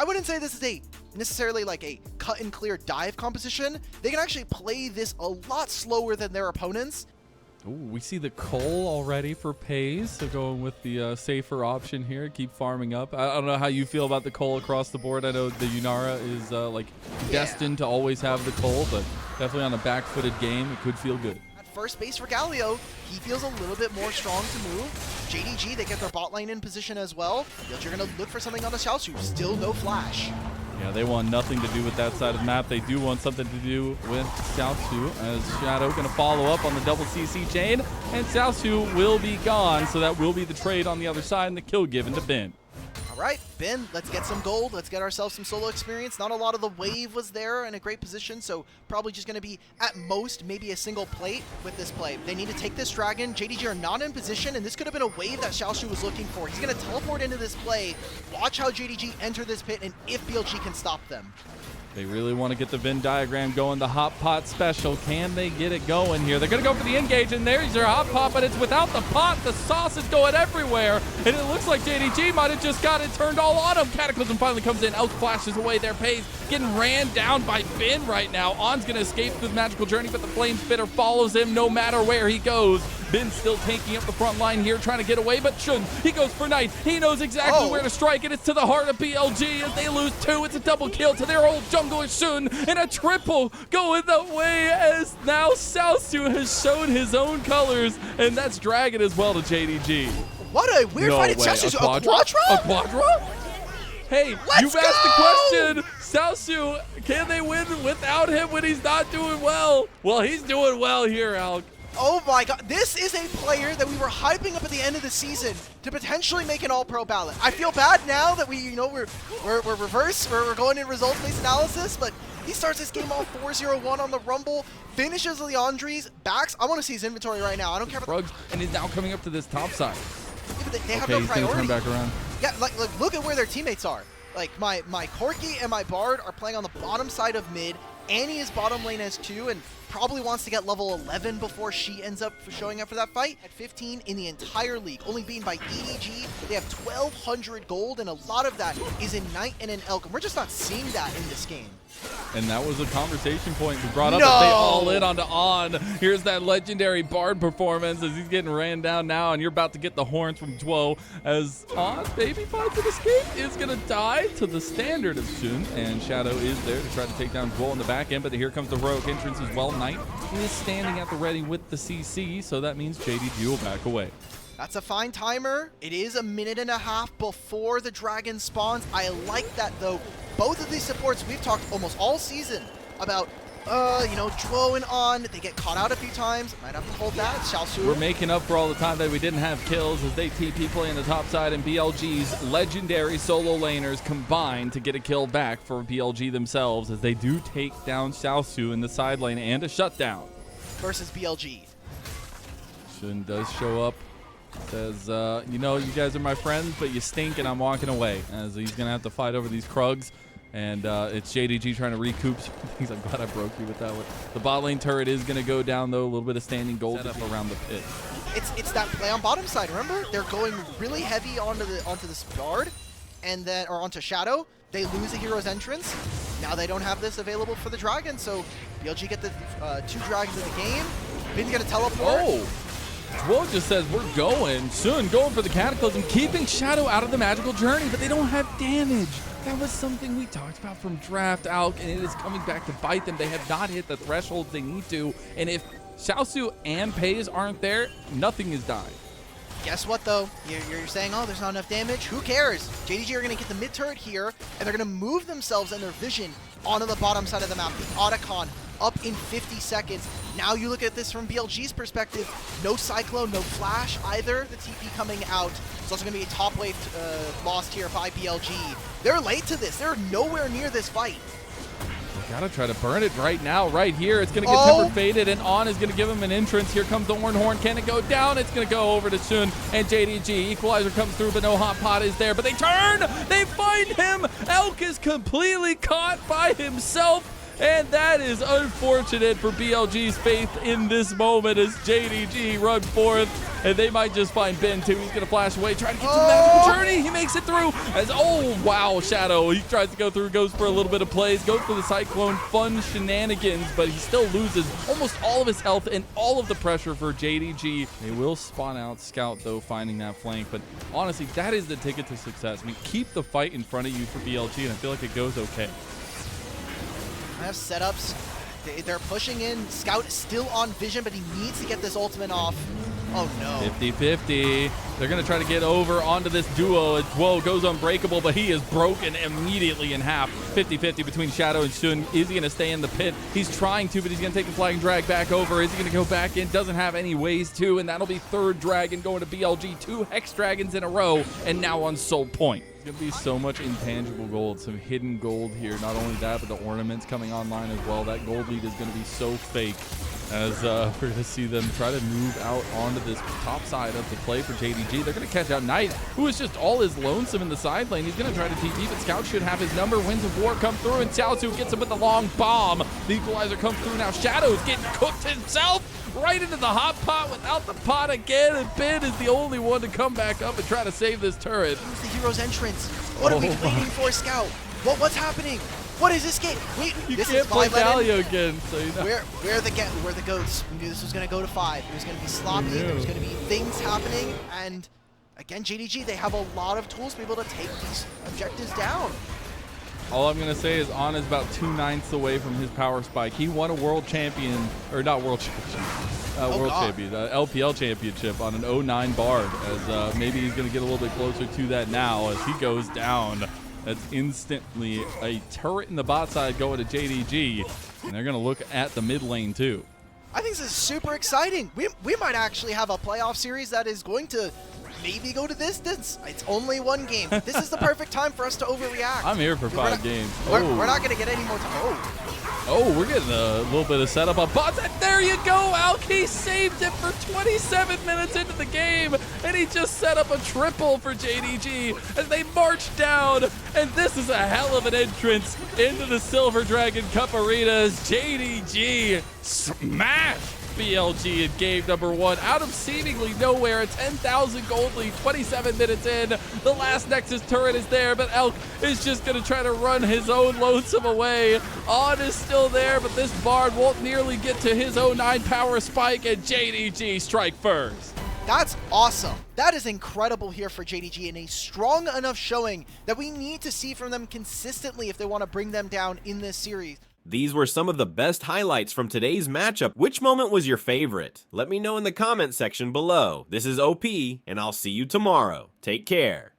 wouldn't say this is a necessarily like a cut and clear dive composition. They can actually play this a lot slower than their opponents. Ooh, we see the Cole already for Pays, so going with the safer option here. Keep farming up. I don't know how you feel about the Cole across the board. I know the Yunara is destined to always have the Cole, but definitely on a back-footed game, it could feel good. At first base for Galio, he feels a little bit more strong to move. JDG, they get their bot lane in position as well. You're going to look for something on the Xiaosu. Still no flash. Yeah, they want nothing to do with that side of the map. They do want something to do with Xiaosu, as Shadow going to follow up on the double CC chain, and Xiaosu will be gone, so that will be the trade on the other side and the kill given to Bin. All right, Ben, let's get some gold. Let's get ourselves some solo experience. Not a lot of the wave was there in a great position, so probably just going to be, at most, maybe a single plate with this play. They need to take this dragon. JDG are not in position, and this could have been a wave that Xiaosu was looking for. He's going to teleport into this play. Watch how JDG enter this pit, and if BLG can stop them. They really want to get the Venn diagram going, the hot pot special. Can they get it going here? They're going to go for the engage, and there's your hot pot, but it's without the pot. The sauce is going everywhere, and it looks like JDG might have just got it turned all on him. Cataclysm finally comes in, outflashes away their Pays, getting ran down by Bin right now. On's going to escape through the magical journey, but the Flame Spitter follows him no matter where he goes. Bin still taking up the front line here, trying to get away, but Shun, he goes for Knight. He knows exactly where to strike, and it's to the heart of BLG as they lose 2. It's a double kill to their old jungler Shun, and a triple going the way as now Xiaosu has shown his own colors, and that's Dragon as well to JDG. What a weird fight. It's Xiaosu's a quadra? A quadra? Hey, you've asked the question. Xiaosu, can they win without him when he's not doing well? Well, he's doing well here, Alk. Oh my god, this is a player that we were hyping up at the end of the season to potentially make an all-pro ballot. I feel bad now that we're reverse, we're going in results-based analysis, but he starts this game off 4-0-1 on the Rumble, finishes Leandri's, backs. I want to see his inventory right now. I don't care about Rugs, and he's now coming up to this top side. Yeah, but they have no priority. He's gonna turn back around. Yeah, like look at where their teammates are. Like my Corki and my Bard are playing on the bottom side of mid. Annie is bottom lane as 2 and probably wants to get level 11 before she ends up showing up for that fight. At 15 in the entire league, only beaten by JDG. They have 1,200 gold, and a lot of that is in Knight and in Elk. And we're just not seeing that in this game. And that was a conversation point we brought up. That they all in onto On. Here's that legendary Bard performance as he's getting ran down now, and you're about to get the horns from Dwo as On maybe finds an escape, is going to die to the standard of Shun, and Shadow is there to try to take down Dwo on the back end, but here comes the heroic entrance as well. Knight is standing at the ready with the CC, so that means JDG will back away. That's a fine timer. It is a minute and a half before the dragon spawns. I like that, though. Both of these supports, we've talked almost all season about, Dwo and On. They get caught out a few times. Might have to hold that. Xiaosu. We're making up for all the time that we didn't have kills as they TP play on the top side, and BLG's legendary solo laners combine to get a kill back for BLG themselves as they do take down Xiaosu in the side lane and a shutdown. Versus BLG. Shun does show up. Says, you guys are my friends, but you stink and I'm walking away. As he's going to have to fight over these Krugs. And it's JDG trying to recoup. He's like, glad I broke you with that one. The bot lane turret is going to go down, though. A little bit of standing gold up around the pit. It's that play on bottom side, remember? They're going really heavy onto this Guard, and then, or onto Shadow. They lose the hero's entrance. Now they don't have this available for the Dragon, so BLG get the 2 Dragons in the game. Bin's going to teleport. Oh! Dwo just says, we're going. Soon going for the Cataclysm, keeping Shadow out of the magical journey, but they don't have damage. That was something we talked about from draft out, and it is coming back to bite them. They have not hit the thresholds they need to, and if Xiaosu and Pays aren't there, nothing is dying. Guess what, though? You're saying, oh, there's not enough damage? Who cares? JDG are going to get the mid turret here, and they're going to move themselves and their vision onto the bottom side of the map. The Otacon up in 50 seconds. Now you look at this from BLG's perspective. No Cyclone, no Flash either. The TP coming out. It's also going to be a top wave lost here by BLG. They're late to this. They're nowhere near this fight. Gotta try to burn it right now, right here. It's gonna get tempered faded, and On is gonna give him an entrance. Here comes the Horn. Can it go down? It's gonna go over to Shun and JDG. Equalizer comes through, but no hot pot is there. But they turn! They find him! Elk is completely caught by himself. And that is unfortunate for BLG's faith in this moment as JDG run forth. And they might just find Ben too. He's going to flash away, trying to get to the magical journey. He makes it through. Oh, wow, Shadow. He tries to go through, goes for a little bit of plays, goes for the Cyclone fun shenanigans, but he still loses almost all of his health and all of the pressure for JDG. They will spawn out Scout, though, finding that flank. But honestly, that is the ticket to success. I mean, keep the fight in front of you for BLG, and I feel like it goes okay. I have setups. They're pushing in. Scout is still on vision, but he needs to get this ultimate off. Oh no. 50-50. They're going to try to get over onto this duo. Whoa, goes unbreakable, but he is broken immediately in half. 50-50 between Shadow and Shun. Is he going to stay in the pit? He's trying to, but he's going to take the flag and drag back over. Is he going to go back in? Doesn't have any ways to, and that'll be third dragon going to BLG. 2 Hex Dragons in a row, and now on Soul Point. There's going to be so much intangible gold, some hidden gold here. Not only that, but the ornaments coming online as well. That gold lead is going to be so fake, as we're going to see them try to move out onto this top side of the play for JDG. They're going to catch out Knight, who is just all is lonesome in the side lane. He's going to try to TP, but Scout should have his number. Winds of War come through, and Xiaozu gets him with the long bomb. The equalizer comes through now. Shadow's getting cooked himself right into the hot pot without the pot again, and Ben is the only one to come back up and try to save this turret. Who's the hero's entrance? What are we waiting for, Scout? What's happening? What is this game? Wait, you this can't is play Galio again, so you know. Where are the goats? We knew this was going to go to 5. It was going to be sloppy. There was going to be things happening. And again, JDG, they have a lot of tools to be able to take these objectives down. All I'm going to say is On is about 2/9 away from his power spike. He won a world champion, or not world champion, LPL championship on an 09 Bard, as maybe he's going to get a little bit closer to that now as he goes down. That's instantly a turret in the bot side going to JDG, and they're going to look at the mid lane too. I think this is super exciting. We might actually have a playoff series that is going to maybe go to distance. It's only 1 game. This is the perfect time for us to overreact. I'm here for 5 games. We're not going to get any more time. Oh, we're getting a little bit of setup on bots. And there you go. Alki saved it for 27 minutes into the game. And he just set up a triple for JDG as they march down. And this is a hell of an entrance into the Silver Dragon Cup Arena as JDG smashed BLG in game number 1 out of seemingly nowhere. A 10,000 gold lead, 27 minutes in. The last Nexus turret is there, but Elk is just going to try to run his own lonesome away. On is still there, but this Bard won't nearly get to his 09 power spike, and JDG strike first. That's awesome. That is incredible here for JDG, and a strong enough showing that we need to see from them consistently if they want to bring them down in this series. These were some of the best highlights from today's matchup. Which moment was your favorite? Let me know in the comment section below. This is OP, and I'll see you tomorrow. Take care.